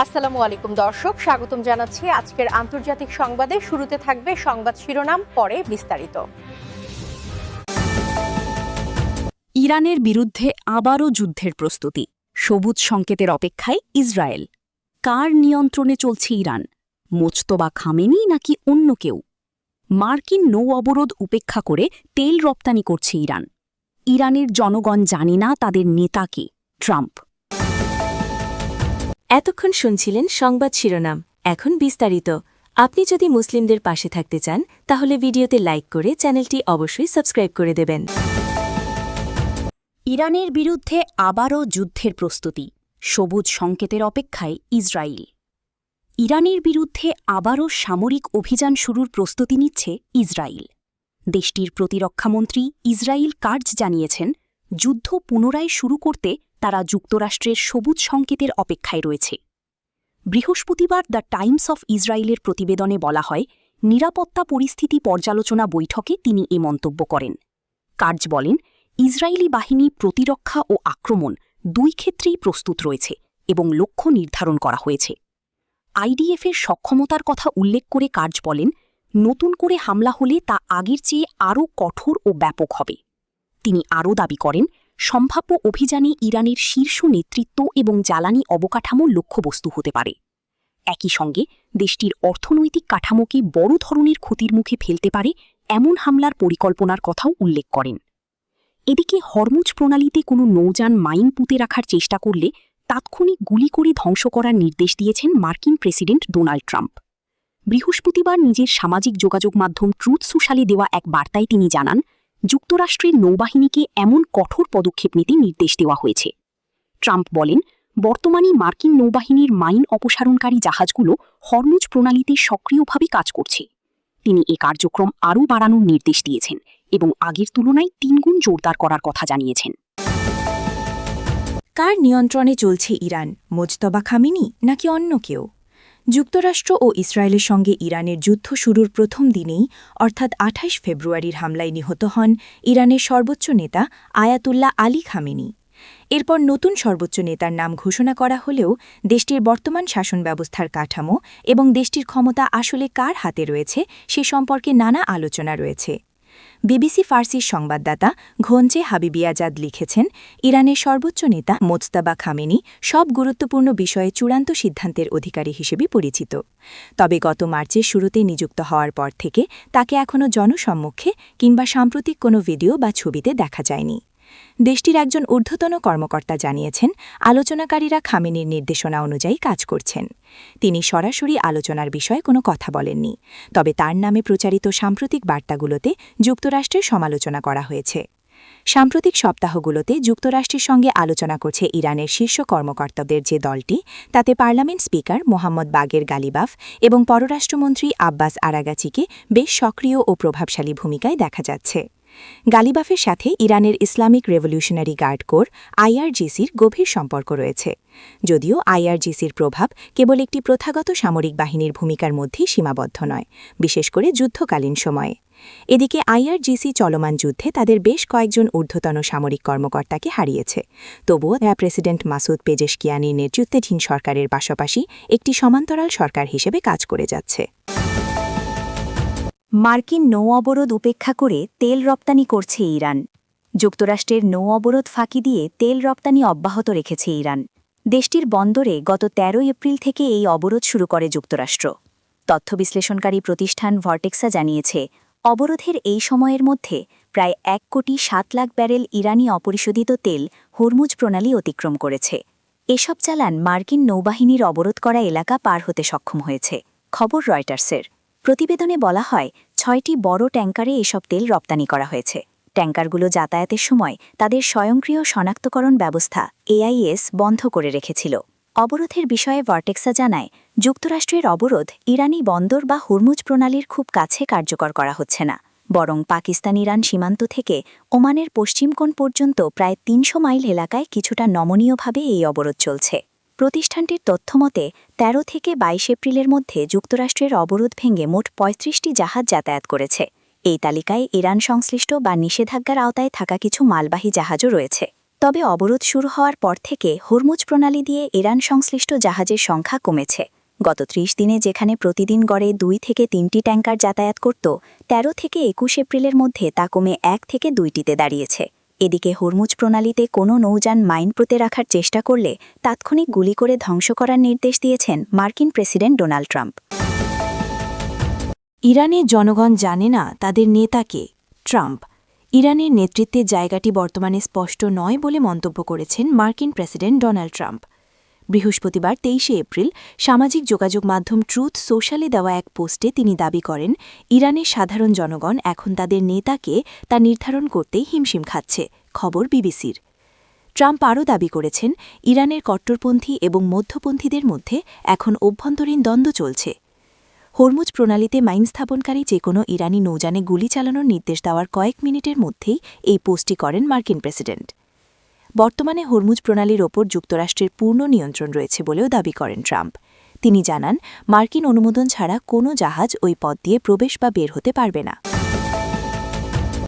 আসসালামু আলাইকুম দর্শক, স্বাগতম জানাচ্ছি আজকের আন্তর্জাতিক সংবাদে। শুরুতে থাকবে সংবাদ শিরোনাম, পরে বিস্তারিত। ইরানের বিরুদ্ধে আবারও যুদ্ধের প্রস্তুতি, সবুজ সংকেতের অপেক্ষায় ইসরায়েল। কার নিয়ন্ত্রণে চলছে ইরান? মোজতবা খামেনি নাকি অন্য কেউ? মার্কিন নৌ অবরোধ উপেক্ষা করে তেল রপ্তানি করছে ইরান। ইরানের জনগণ জানে না তাদের নেতা কে, ট্রাম্প। এতক্ষণ শুনছিলেন সংবাদ শিরোনাম, এখন বিস্তারিত। আপনি যদি মুসলিমদের পাশে থাকতে চান তাহলে ভিডিওতে লাইক করে চ্যানেলটি অবশ্যই সাবস্ক্রাইব করে দেবেন। ইরানের বিরুদ্ধে আবারও যুদ্ধের প্রস্তুতি, সবুজ সংকেতের অপেক্ষায় ইসরায়েল। ইরানের বিরুদ্ধে আবারও সামরিক অভিযান শুরুর প্রস্তুতি নিচ্ছে ইসরায়েল। দেশটির প্রতিরক্ষামন্ত্রী ইসরায়েল কার্জ জানিয়েছেন, যুদ্ধ পুনরায় শুরু করতে তারা যুক্তরাষ্ট্রের সবুজ সংকেতের অপেক্ষায় রয়েছে। বৃহস্পতিবার দ্য টাইমস অফ ইসরায়েলের প্রতিবেদনে বলা হয়, নিরাপত্তা পরিস্থিতি পর্যালোচনা বৈঠকে তিনি এ মন্তব্য করেন। কার্জ বলেন, ইসরায়েলি বাহিনী প্রতিরক্ষা ও আক্রমণ দুই ক্ষেত্রেই প্রস্তুত রয়েছে এবং লক্ষ্য নির্ধারণ করা হয়েছে। আইডিএফের সক্ষমতার কথা উল্লেখ করে কার্জ বলেন, নতুন করে হামলা হলে তা আগের চেয়ে আরও কঠোর ও ব্যাপক হবে। তিনি আরও দাবি করেন, সম্ভাব্য অভিযানে ইরানের শীর্ষ নেতৃত্ব এবং জ্বালানি অবকাঠামো লক্ষ্যবস্তু হতে পারে। একই সঙ্গে দেশটির অর্থনৈতিক কাঠামোকে বড় ধরনের ক্ষতির মুখে ফেলতে পারে এমন হামলার পরিকল্পনার কথাও উল্লেখ করেন। এদিকে হরমুজ প্রণালীতে কোনো নৌযান মাইন পুঁতে রাখার চেষ্টা করলে তাৎক্ষণিক গুলি করে ধ্বংস করার নির্দেশ দিয়েছেন মার্কিন প্রেসিডেন্ট ডোনাল্ড ট্রাম্প। বৃহস্পতিবার নিজের সামাজিক যোগাযোগ মাধ্যম ট্রুথ সোশ্যালে দেওয়া এক বার্তায় তিনি জানান, যুক্তরাষ্ট্রের নৌবাহিনীকে এমন কঠোর পদক্ষেপ নিতে নির্দেশ দেওয়া হয়েছে। ট্রাম্প বলেন, বর্তমানে মার্কিন নৌবাহিনীর মাইন অপসারণকারী জাহাজগুলো হরমুজ প্রণালীতে সক্রিয়ভাবে কাজ করছে। তিনি এ কার্যক্রম আরও বাড়ানোর নির্দেশ দিয়েছেন এবং আগের তুলনায় 3 গুণ জোরদার করার কথা জানিয়েছেন। কার নিয়ন্ত্রণে চলছে ইরান? মোজতবা খামেনি নাকি অন্য কেউ? যুক্তরাষ্ট্র ও ইসরায়েলের সঙ্গে ইরানের যুদ্ধ শুরুর প্রথম দিনেই অর্থাৎ 28 ফেব্রুয়ারির হামলায় নিহত হন ইরানের সর্বোচ্চ নেতা আয়াতুল্লাহ আলী খামেনি। এরপর নতুন সর্বোচ্চ নেতার নাম ঘোষণা করা হলেও দেশটির বর্তমান শাসন ব্যবস্থার কাঠামো এবং দেশটির ক্ষমতা আসলে কার হাতে রয়েছে সে সম্পর্কে নানা আলোচনা রয়েছে। বিবিসি ফার্সির সংবাদদাতা ঘোঞ্চে হাবিবিয়াজাদ লিখেছেন, ইরানের সর্বোচ্চ নেতা মোজতবা খামেনি সব গুরুত্বপূর্ণ বিষয়ে চূড়ান্ত সিদ্ধান্তের অধিকারী হিসেবে পরিচিত। তবে গত মার্চের শুরুতে নিযুক্ত হওয়ার পর থেকে তাকে এখনও জনসম্মুখে কিংবা সাম্প্রতিক কোনো ভিডিও বা ছবিতে দেখা যায়নি। দেশটির একজন ঊর্ধ্বতন কর্মকর্তা জানিয়েছেন, আলোচনাকারীরা খামেনির নির্দেশনা অনুযায়ী কাজ করছেন। তিনি সরাসরি আলোচনার বিষয়ে কোনো কথা বলেননি, তবে তার নামে প্রচারিত সাম্প্রতিক বার্তাগুলোতে যুক্তরাষ্ট্রের সমালোচনা করা হয়েছে। সাম্প্রতিক সপ্তাহগুলোতে যুক্তরাষ্ট্রের সঙ্গে আলোচনা করছে ইরানের শীর্ষ কর্মকর্তাদের যে দলটি, তাতে পার্লামেন্ট স্পিকার মোহাম্মদ বাগের গালিবাফ এবং পররাষ্ট্রমন্ত্রী আব্বাস আরাগাচিকে বেশ সক্রিয় ও প্রভাবশালী ভূমিকায় দেখা যাচ্ছে। গালিবাফের সাথে ইরানের ইসলামিক রেভলিউশনারি গার্ড কোর আইআরজিসির গভীর সম্পর্ক রয়েছে, যদিও আইআরজিসির প্রভাব কেবল একটি প্রথাগত সামরিক বাহিনীর ভূমিকার মধ্যেই সীমাবদ্ধ নয়, বিশেষ করে যুদ্ধকালীন সময়ে। এদিকে আইআরজিসি চলমান যুদ্ধে তাদের বেশ কয়েকজন ঊর্ধ্বতন সামরিক কর্মকর্তাকে হারিয়েছে, তবুও প্রেসিডেন্ট মাসুদ পেজেশকিয়ানির নেতৃত্বাধীন সরকারের পাশাপাশি একটি সমান্তরাল সরকার হিসেবে কাজ করে যাচ্ছে। মার্কিন নৌ অবরোধ উপেক্ষা করে তেল রপ্তানি করছে ইরান। যুক্তরাষ্ট্রের নৌ অবরোধ ফাঁকি দিয়ে তেল রপ্তানি অব্যাহত রেখেছে ইরান। দেশটির বন্দরে গত 13 এপ্রিল থেকে এই অবরোধ শুরু করে যুক্তরাষ্ট্র। তথ্য বিশ্লেষণকারী প্রতিষ্ঠান ভর্টেক্সা জানিয়েছে, অবরোধের এই সময়ের মধ্যে প্রায় 1,07,00,000 ব্যারেল ইরানি অপরিশোধিত তেল হরমুজ প্রণালী অতিক্রম করেছে। এসব চালান মার্কিন নৌবাহিনীর অবরোধ করা এলাকা পার হতে সক্ষম হয়েছে, খবর রয়টার্সের। প্রতিবেদনে বলা হয়, 6টি বড় ট্যাঙ্কারে এসব তেল রপ্তানি করা হয়েছে। ট্যাঙ্কারগুলো যাতায়াতের সময় তাদের স্বয়ংক্রিয় শনাক্তকরণ ব্যবস্থা এআইএস বন্ধ করে রেখেছিল। অবরোধের বিষয়ে ভর্টেক্সা জানায়, যুক্তরাষ্ট্রের অবরোধ ইরানি বন্দর বা হরমুজ প্রণালীর খুব কাছে কার্যকর করা হচ্ছে না, বরং পাকিস্তান ইরান সীমান্ত থেকে ওমানের পশ্চিম কোণ পর্যন্ত প্রায় 300 মাইল এলাকায় কিছুটা নমনীয়ভাবে এই অবরোধ চলছে। প্রতিষ্ঠানটির তথ্যমতে 13 থেকে 22 এপ্রিলের মধ্যে যুক্তরাষ্ট্রের অবরোধ ভেঙে মোট 35টি জাহাজ যাতায়াত করেছে। এই তালিকায় ইরান সংশ্লিষ্ট বা নিষেধাজ্ঞার আওতায় থাকা কিছু মালবাহী জাহাজও রয়েছে। তবে অবরোধ শুরু হওয়ার পর থেকে হরমুজ প্রণালী দিয়ে ইরান সংশ্লিষ্ট জাহাজের সংখ্যা কমেছে। গত ৩০ দিনে যেখানে প্রতিদিন গড়ে ২ থেকে ৩টি ট্যাঙ্কার যাতায়াত করত, ১৩ থেকে ২১ এপ্রিলের মধ্যে তা কমে ১ থেকে ২টিতে দাঁড়িয়েছে। এদিকে হরমুজ প্রণালীতে কোনো নৌযান মাইন পুঁতে রাখার চেষ্টা করলে তাৎক্ষণিক গুলি করে ধ্বংস করার নির্দেশ দিয়েছেন মার্কিন প্রেসিডেন্ট ডোনাল্ড ট্রাম্প। ইরানের জনগণ জানে না তাদের নেতাকে ট্রাম্প। ইরানের নেতৃত্বের জায়গাটি বর্তমানে স্পষ্ট নয় বলে মন্তব্য করেছেন মার্কিন প্রেসিডেন্ট ডোনাল্ড ট্রাম্প। বৃহস্পতিবার ২৩ এপ্রিল সামাজিক যোগাযোগ মাধ্যম ট্রুথ সোশ্যালে দেওয়া এক পোস্টে তিনি দাবি করেন, ইরানের সাধারণ জনগণ এখন তাদের নেতাকে তা নির্ধারণ করতেই হিমশিম খাচ্ছে। খবর বিবিসির। ট্রাম্প আরও দাবি করেছেন, ইরানের কট্টরপন্থী এবং মধ্যপন্থীদের মধ্যে এখন অভ্যন্তরীণ দ্বন্দ্ব চলছে। হরমুজ প্রণালীতে মাইন স্থাপনকারী যে কোনো ইরানি নৌযানে গুলি চালানোর নির্দেশ দেওয়ার কয়েক মিনিটের মধ্যেই এই পোস্টটি করেন মার্কিন প্রেসিডেন্ট। বর্তমানে হরমুজ প্রণালীর ওপর যুক্তরাষ্ট্রের পূর্ণ নিয়ন্ত্রণ রয়েছে বলেও দাবি করেন ট্রাম্প। তিনি জানান, মার্কিন অনুমোদন ছাড়া কোনো জাহাজ ওই পথ দিয়ে প্রবেশ বা বের হতে পারবে না।